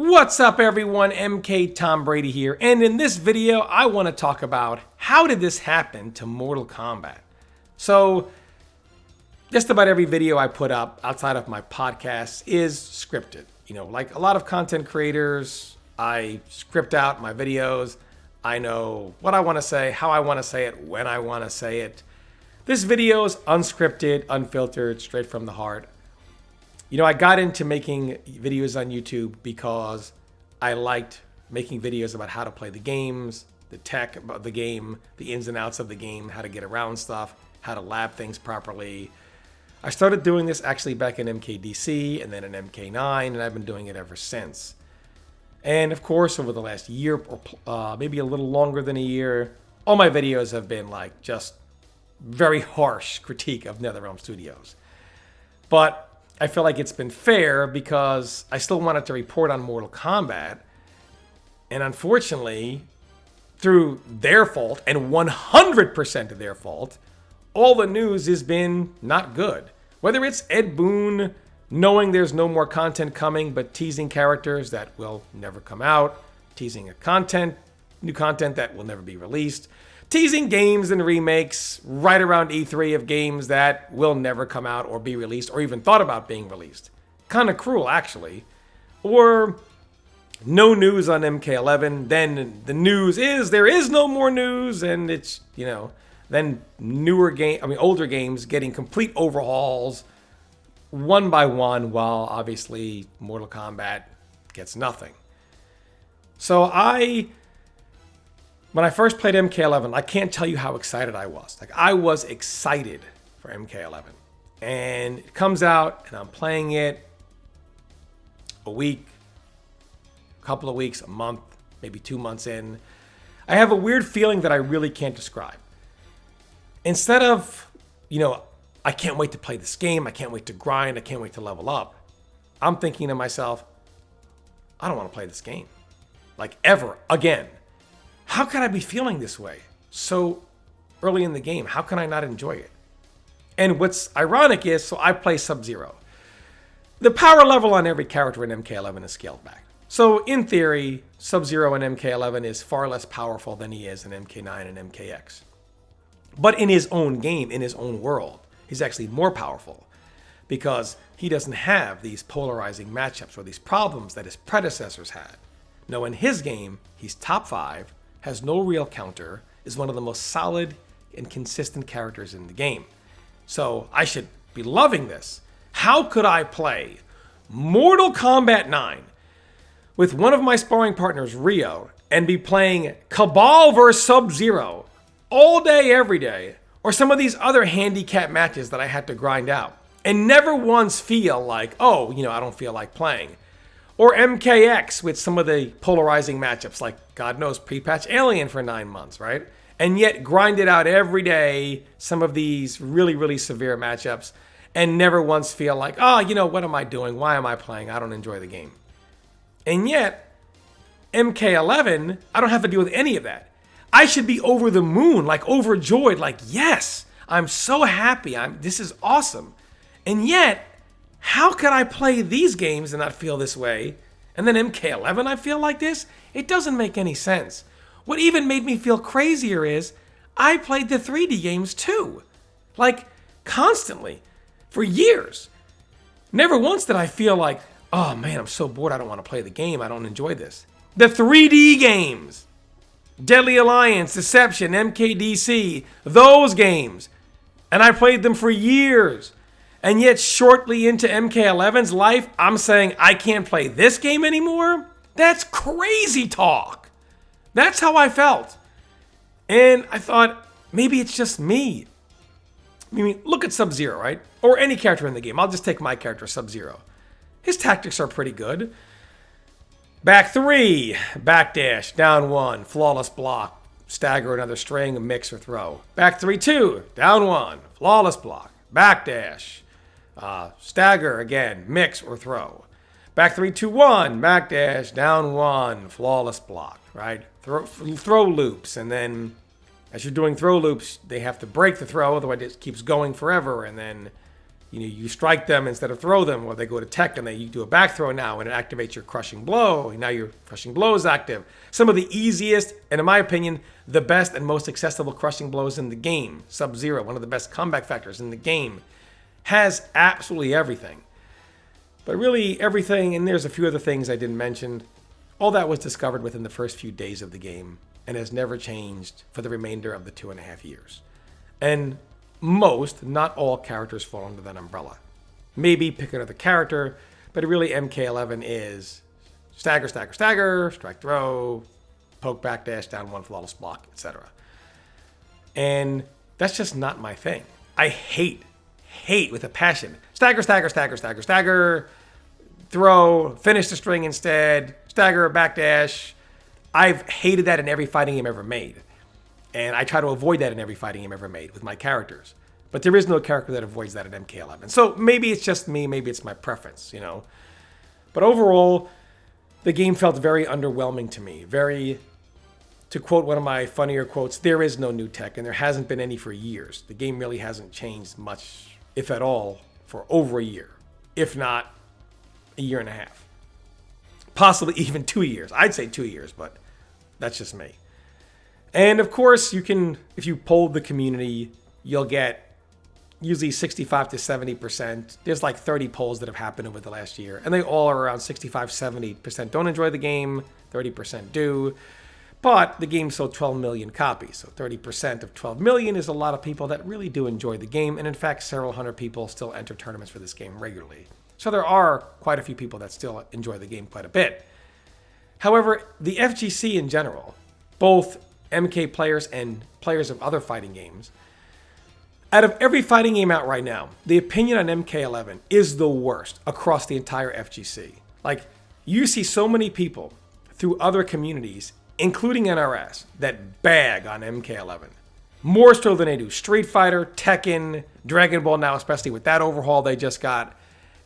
What's up everyone, MK Tom Brady here, and in this video I want to talk about how did this happen to Mortal Kombat. So just about every video I put up outside of my podcast is scripted. You know, like a lot of content creators, I script out my videos. I know what I want to say, how I want to say it, when I want to say it. This video is unscripted, unfiltered, straight from the heart. You know, I got into making videos on YouTube because I liked making videos about how to play the games, the tech about the game, the ins and outs of the game, how to get around stuff, how to lab things properly. I started doing this actually back in MKDC and then in MK9, and I've been doing it ever since. And of course, over the last year, or maybe a little longer than a year, all my videos have been like just very harsh critique of NetherRealm Studios. But I feel like it's been fair because I still wanted to report on Mortal Kombat. And unfortunately, through their fault, and 100% of their fault, all the news has been not good. Whether it's Ed Boon knowing there's no more content coming, but teasing characters that will never come out, teasing new content that will never be released, teasing games and remakes right around E3 of games that will never come out or be released or even thought about being released. Kind of cruel, actually. Or no news on MK11. Then the news is there is no more news, and it's, you know, then older games getting complete overhauls one by one, while obviously Mortal Kombat gets nothing. So when I first played MK11, I can't tell you how excited I was. Like, I was excited for MK11. And it comes out, and I'm playing it a week, a couple of weeks, a month, maybe 2 months in. I have a weird feeling that I really can't describe. Instead of, you know, I can't wait to play this game, I can't wait to grind, I can't wait to level up, I'm thinking to myself, I don't want to play this game. Like, ever again. How could I be feeling this way so early in the game? How can I not enjoy it? And what's ironic is, so I play Sub-Zero. The power level on every character in MK11 is scaled back. So in theory, Sub-Zero in MK11 is far less powerful than he is in MK9 and MKX. But in his own game, in his own world, he's actually more powerful because he doesn't have these polarizing matchups or these problems that his predecessors had. No, in his game, he's top 5, has no real counter, is one of the most solid and consistent characters in the game. So I should be loving this. How could I play Mortal Kombat 9 with one of my sparring partners, Rio, and be playing Cabal vs. Sub-Zero all day, every day, or some of these other handicap matches that I had to grind out, and never once feel like, oh, you know, I don't feel like playing? Or MKX with some of the polarizing matchups, like, God knows, pre-patch Alien for 9 months, right? And yet grind it out every day, some of these really, really severe matchups, and never once feel like, oh, you know, what am I doing? Why am I playing? I don't enjoy the game. And yet, MK11, I don't have to deal with any of that. I should be over the moon, like overjoyed, like, yes, I'm so happy. This is awesome. And yet, how could I play these games and not feel this way? And then MK11, I feel like this? It doesn't make any sense. What even made me feel crazier is I played the 3D games too. Like, constantly. For years. Never once did I feel like, oh man, I'm so bored, I don't want to play the game, I don't enjoy this. The 3D games. Deadly Alliance, Deception, MKDC, those games. And I played them for years. And yet shortly into MK11's life, I'm saying I can't play this game anymore? That's crazy talk. That's how I felt. And I thought, maybe it's just me. I mean, look at Sub-Zero, right? Or any character in the game. I'll just take my character, Sub-Zero. His tactics are pretty good. Back 3, backdash, down 1, flawless block, stagger another string, mix or throw. Back 3-2, down 1, flawless block, backdash. Stagger again, mix or throw. Back 3-2-1, backdash, down 1, flawless block, right? Throw loops, and then as you're doing throw loops, they have to break the throw, otherwise it keeps going forever, and then you strike them instead of throw them, or they go to tech and you do a back throw now and it activates your crushing blow. Now your crushing blow is active. Some of the easiest, and in my opinion, the best and most accessible crushing blows in the game. Sub-Zero, one of the best comeback factors in the game, has absolutely everything. But really everything, and there's a few other things I didn't mention, all that was discovered within the first few days of the game and has never changed for the remainder of the 2.5 years. And most, not all characters fall under that umbrella. Maybe pick another character, but really MK11 is stagger, stagger, stagger, strike, throw, poke, backdash, down one, flawless block, etc. And that's just not my thing. I hate with a passion. Stagger, stagger, stagger, stagger, stagger, throw, finish the string instead, stagger, backdash. I've hated that in every fighting game ever made. And I try to avoid that in every fighting game ever made with my characters. But there is no character that avoids that in MK11. So maybe it's just me, maybe it's my preference, But overall, the game felt very underwhelming to me. To quote one of my funnier quotes, there is no new tech, and there hasn't been any for years. The game really hasn't changed much, if at all, for over a year. If not, a year and a half. Possibly even 2 years. I'd say 2 years, but that's just me. And of course, if you polled the community, you'll get usually 65 to 70%. There's like 30 polls that have happened over the last year, and they all are around 65, 70% don't enjoy the game, 30% do. But the game sold 12 million copies, so 30% of 12 million is a lot of people that really do enjoy the game, and in fact, several hundred people still enter tournaments for this game regularly. So there are quite a few people that still enjoy the game quite a bit. However, the FGC in general, both MK players and players of other fighting games, out of every fighting game out right now, the opinion on MK11 is the worst across the entire FGC. Like, you see so many people through other communities, including NRS, that bag on MK11. More so than they do Street Fighter, Tekken, Dragon Ball now, especially with that overhaul they just got.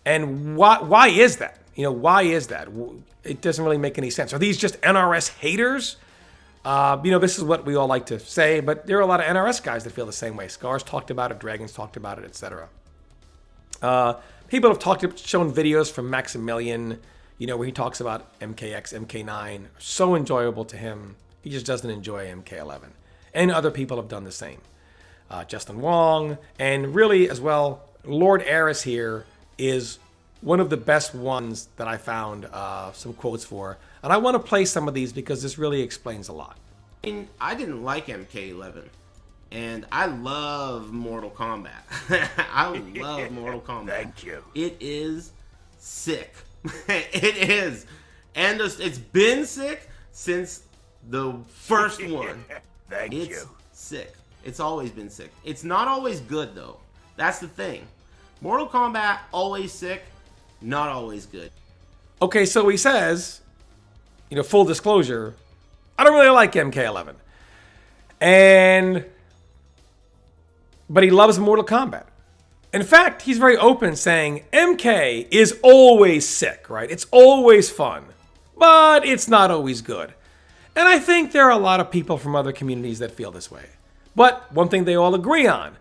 And why is that? Why is that? It doesn't really make any sense. Are these just NRS haters? This is what we all like to say, but there are a lot of NRS guys that feel the same way. Scars talked about it, Dragons talked about it, etc. People have shown videos from Maximilian, where he talks about MKX, MK9. So enjoyable to him. He just doesn't enjoy MK11. And other people have done the same. Justin Wong, and really as well, Lord Aris here is one of the best ones that I found some quotes for. And I want to play some of these because this really explains a lot. I didn't like MK11. And I love Mortal Kombat. I love Mortal Kombat. Thank you. It is sick. It is. And it's been sick since the first one. Thank you. It's sick. It's always been sick. It's not always good, though. That's the thing. Mortal Kombat, always sick, not always good. Okay, so he says, full disclosure, I don't really like MK11. But he loves Mortal Kombat. In fact, he's very open saying MK is always sick, right? It's always fun, but it's not always good. And I think there are a lot of people from other communities that feel this way. But one thing they all agree on,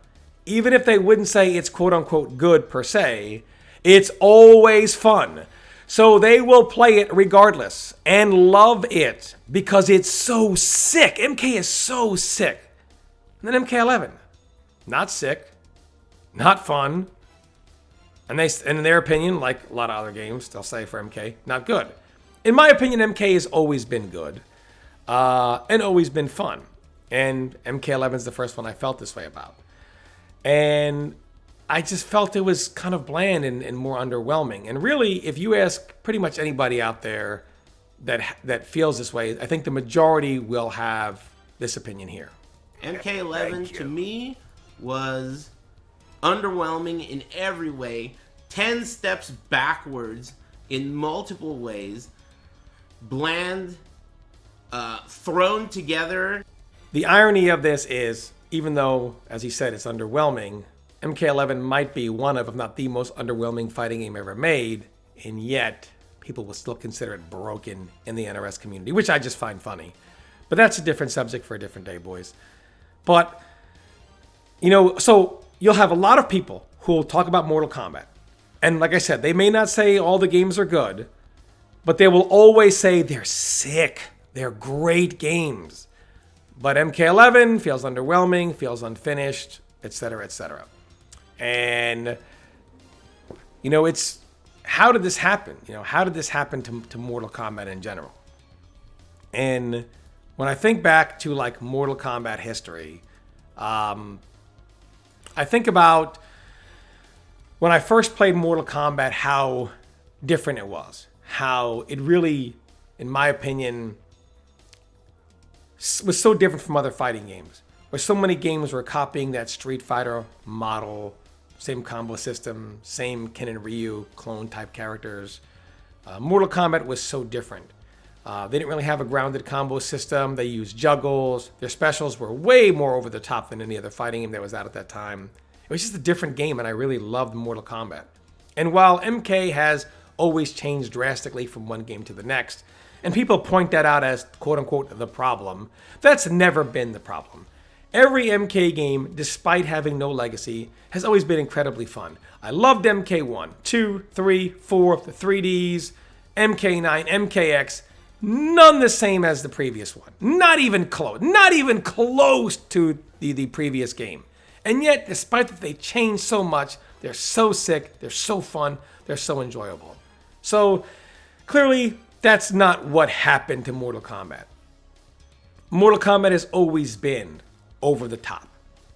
even if they wouldn't say it's quote unquote good per se, it's always fun. So they will play it regardless and love it because it's so sick. MK is so sick. And then MK11, not sick, not fun. And in their opinion, like a lot of other games, they'll say for MK, not good. In my opinion, MK has always been good and always been fun. And MK11 is the first one I felt this way about. And I just felt it was kind of bland and more underwhelming. And really, if you ask pretty much anybody out there that feels this way, I think the majority will have this opinion here. MK11 to me was underwhelming in every way, 10 steps backwards in multiple ways, bland, thrown together. The irony of this is, even though, as he said, it's underwhelming, MK11 might be one of, if not the most underwhelming fighting game ever made, and yet people will still consider it broken in the NRS community, which I just find funny. But that's a different subject for a different day, boys. But, so you'll have a lot of people who will talk about Mortal Kombat. And like I said, they may not say all the games are good, but they will always say they're sick. They're great games. But MK11 feels underwhelming, feels unfinished, etc., etc. And, it's, how did this happen? How did this happen to Mortal Kombat in general? And when I think back to like Mortal Kombat history, I think about when I first played Mortal Kombat, how different it was. How it really, in my opinion, was so different from other fighting games. Where so many games were copying that Street Fighter model, same combo system, same Ken and Ryu clone type characters. Mortal Kombat was so different. They didn't really have a grounded combo system. They used juggles. Their specials were way more over the top than any other fighting game that was out at that time. It was just a different game, and I really loved Mortal Kombat. And while MK has always changed drastically from one game to the next, and people point that out as quote-unquote the problem, that's never been the problem. Every MK game, despite having no legacy, has always been incredibly fun. I loved MK1, 2, 3, 4, the 3Ds, MK9, MKX, none the same as the previous one. Not even close to the previous game. And yet, despite that they changed so much, they're so sick, they're so fun, they're so enjoyable. So, clearly, that's not what happened to Mortal Kombat. Mortal Kombat has always been over the top.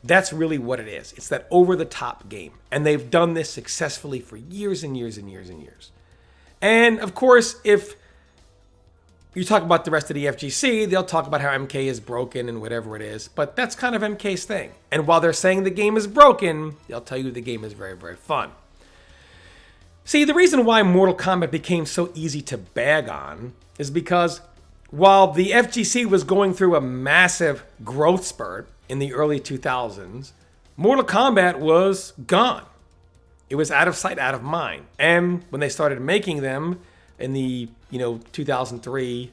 That's really what it is. It's that over the top game. And they've done this successfully for years and years and years and years. And of course, if you talk about the rest of the FGC, they'll talk about how MK is broken and whatever it is. But that's kind of MK's thing. And while they're saying the game is broken, they'll tell you the game is very, very fun. See, the reason why Mortal Kombat became so easy to bag on is because while the FGC was going through a massive growth spurt in the early 2000s, Mortal Kombat was gone. It was out of sight, out of mind. And when they started making them in the 2003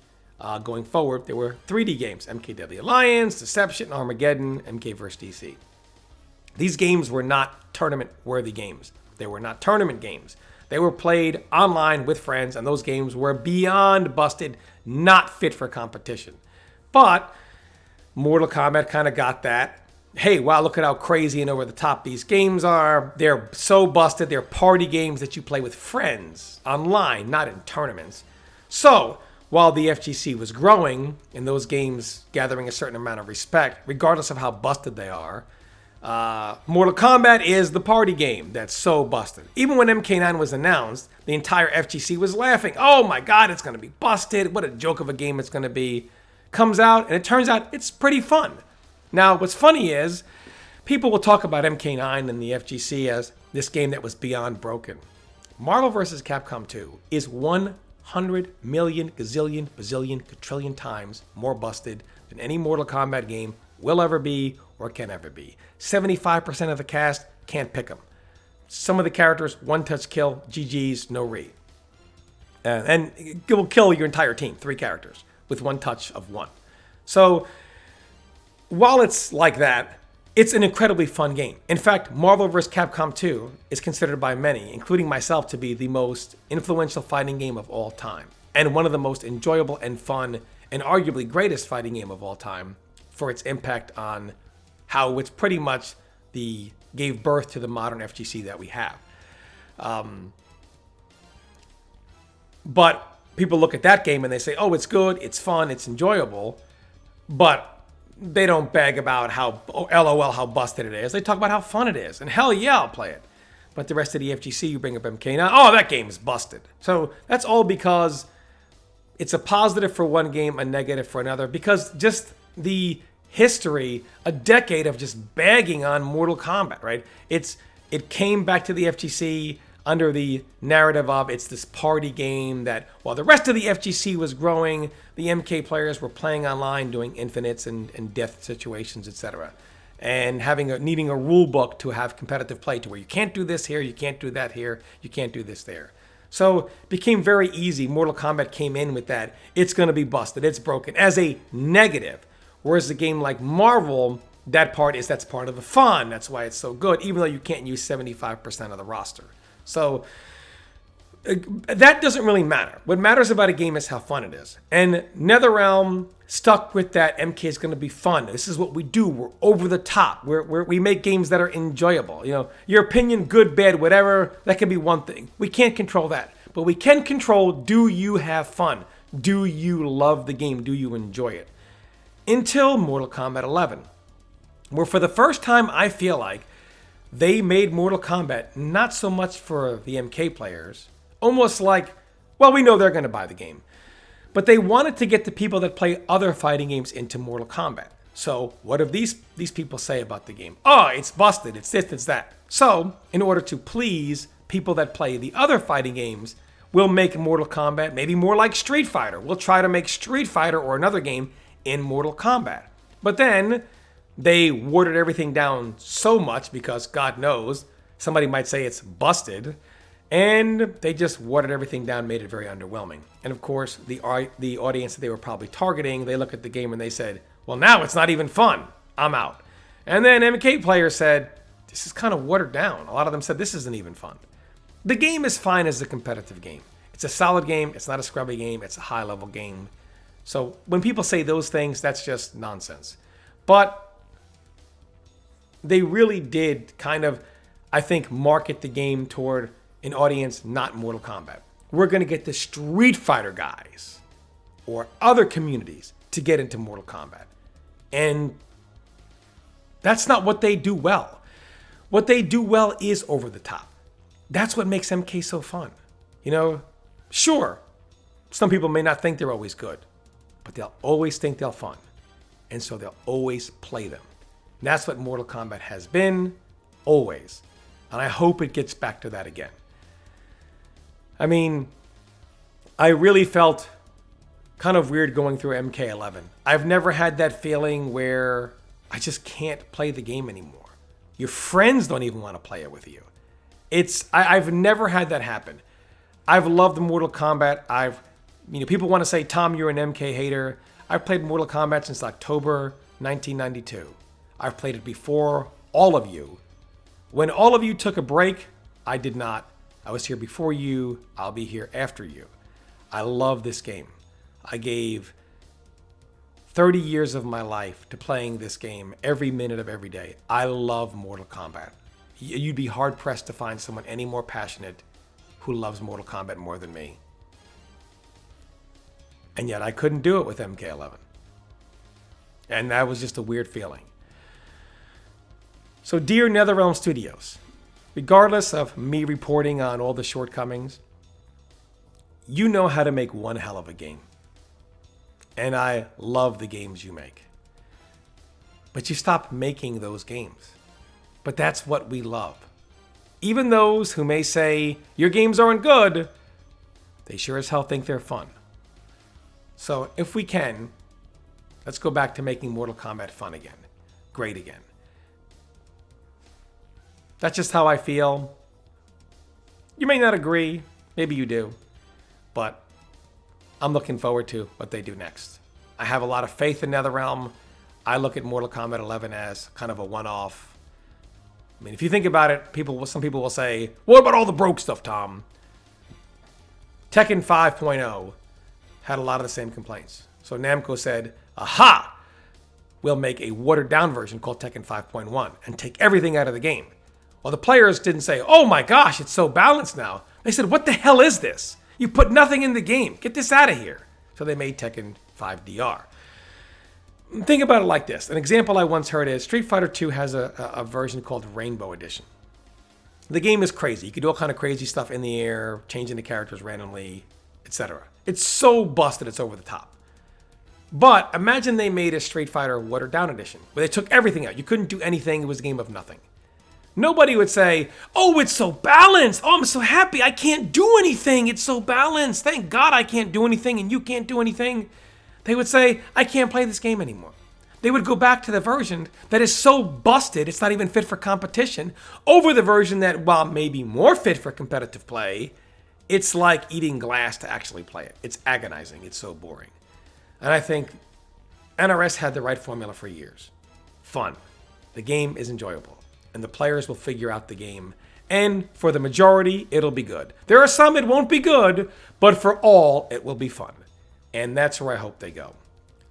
going forward, there were 3D games: MK Deadly Alliance, Deception, Armageddon, MK vs. DC. These games were not tournament-worthy games. They were not tournament games. They were played online with friends, and those games were beyond busted, not fit for competition. But Mortal Kombat kind of got that. Hey, wow, look at how crazy and over the top these games are. They're so busted. They're party games that you play with friends online, not in tournaments. So, while the FGC was growing and those games gathering a certain amount of respect, regardless of how busted they are, Mortal Kombat is the party game that's so busted. Even when MK9 was announced, the entire FGC was laughing. Oh my God, it's going to be busted. What a joke of a game it's going to be. Comes out, and it turns out it's pretty fun. Now, what's funny is people will talk about MK9 and the FGC as this game that was beyond broken. Marvel vs. Capcom 2 is 100 million, gazillion, bazillion, quadrillion times more busted than any Mortal Kombat game will ever be or can ever be. 75% of the cast can't pick them. Some of the characters, one-touch kill, GG's, no re. And it will kill your entire team, 3 characters, with one touch of one. So, while it's like that, it's an incredibly fun game. In fact, Marvel vs. Capcom 2 is considered by many, including myself, to be the most influential fighting game of all time. And one of the most enjoyable and fun and arguably greatest fighting game of all time for its impact on how it's pretty much gave birth to the modern FGC that we have. But people look at that game and they say, oh, it's good, it's fun, it's enjoyable, but they don't bag about how, oh, LOL, how busted it is. They talk about how fun it is. And hell yeah, I'll play it. But the rest of the FGC, you bring up MK9, oh, that game is busted. So that's all because it's a positive for one game, a negative for another, because just the history, a decade of just bagging on Mortal Kombat, right? It came back to the FGC under the narrative of it's this party game that while the rest of the FGC was growing, the MK players were playing online, doing infinites and death situations, etc. And needing a rule book to have competitive play to where you can't do this here, you can't do that here, you can't do this there. So it became very easy. Mortal Kombat came in with that. It's going to be busted. It's broken as a negative. Whereas a game like Marvel That's part of the fun. That's why it's so good, even though you can't use 75% of the roster. So that doesn't really matter. What matters about a game is how fun it is. And NetherRealm stuck with that. MK is going to be fun. This is what we do. We're over the top. We make games that are enjoyable. You know, your opinion, good, bad, whatever, that can be one thing. We can't control that. But we can control, do you have fun? Do you love the game? Do you enjoy it? Until Mortal Kombat 11, where for the first time I feel like they made Mortal Kombat not so much for the MK players, almost like, well, we know they're going to buy the game. But they wanted to get the people that play other fighting games into Mortal Kombat. So what do these people say about the game? Oh, it's busted, it's this, it's that. So in order to please people that play the other fighting games, we'll make Mortal Kombat maybe more like Street Fighter. We'll try to make Street Fighter or another game in Mortal Kombat. But then they watered everything down so much because God knows, somebody might say it's busted. And they just watered everything down, made it very underwhelming. And of course, the audience that they were probably targeting, they look at the game and they said, well, now it's not even fun. I'm out. And then MK players said, this is kind of watered down. A lot of them said, this isn't even fun. The game is fine as a competitive game. It's a solid game. It's not a scrubby game. It's a high-level game. So when people say those things, that's just nonsense. But they really did kind of, I think, market the game toward an audience not Mortal Kombat. We're going to get the Street Fighter guys or other communities to get into Mortal Kombat. And that's not what they do well. What they do well is over the top. That's what makes MK so fun. You know, sure, some people may not think they're always good, but they'll always think they're fun. And so they'll always play them. And that's what Mortal Kombat has been, always. And I hope it gets back to that again. I mean, I really felt kind of weird going through MK11. I've never had that feeling where I just can't play the game anymore. Your friends don't even want to play it with you. I've never had that happen. I've loved Mortal Kombat. People want to say, Tom, you're an MK hater. I've played Mortal Kombat since October 1992. I've played it before all of you. When all of you took a break, I did not. I was here before you. I'll be here after you. I love this game. I gave 30 years of my life to playing this game every minute of every day. I love Mortal Kombat. You'd be hard-pressed to find someone any more passionate who loves Mortal Kombat more than me. And yet I couldn't do it with MK11. And that was just a weird feeling. So dear NetherRealm Studios, regardless of me reporting on all the shortcomings, you know how to make one hell of a game. And I love the games you make. But you stopped making those games. But that's what we love. Even those who may say, your games aren't good, they sure as hell think they're fun. So if we can, let's go back to making Mortal Kombat fun again. Great again. That's just how I feel. You may not agree. Maybe you do. But I'm looking forward to what they do next. I have a lot of faith in NetherRealm. I look at Mortal Kombat 11 as kind of a one-off. I mean, if you think about it, some people will say, what about all the broke stuff, Tom? Tekken 5.0 had a lot of the same complaints. So Namco said, aha! We'll make a watered-down version called Tekken 5.1 and take everything out of the game. Well, the players didn't say, oh my gosh, it's so balanced now. They said, what the hell is this? You put nothing in the game. Get this out of here. So they made Tekken 5 DR. Think about it like this. An example I once heard is Street Fighter 2 has a version called Rainbow Edition. The game is crazy. You can do all kind of crazy stuff in the air, changing the characters randomly, etc. It's so busted, it's over the top. But imagine they made a Street Fighter watered down edition where they took everything out. You couldn't do anything. It was a game of nothing. Nobody would say, oh, it's so balanced. Oh, I'm so happy. I can't do anything. It's so balanced. Thank God I can't do anything and you can't do anything. They would say, I can't play this game anymore. They would go back to the version that is so busted, it's not even fit for competition, over the version that, while maybe more fit for competitive play, it's like eating glass to actually play it. It's agonizing. It's so boring. And I think NRS had the right formula for years. Fun. the game is enjoyable and the players will figure out the game. And for the majority, it'll be good. There are some it won't be good, but for all, it will be fun. And that's where I hope they go.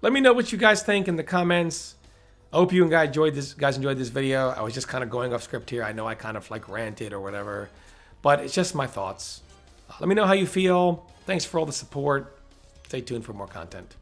Let me know what you guys think in the comments. I hope you guys enjoyed this video. I was just kind of going off script here. I know I kind of like ranted or whatever, but it's just my thoughts. Let me know how you feel. Thanks for all the support. Stay tuned for more content.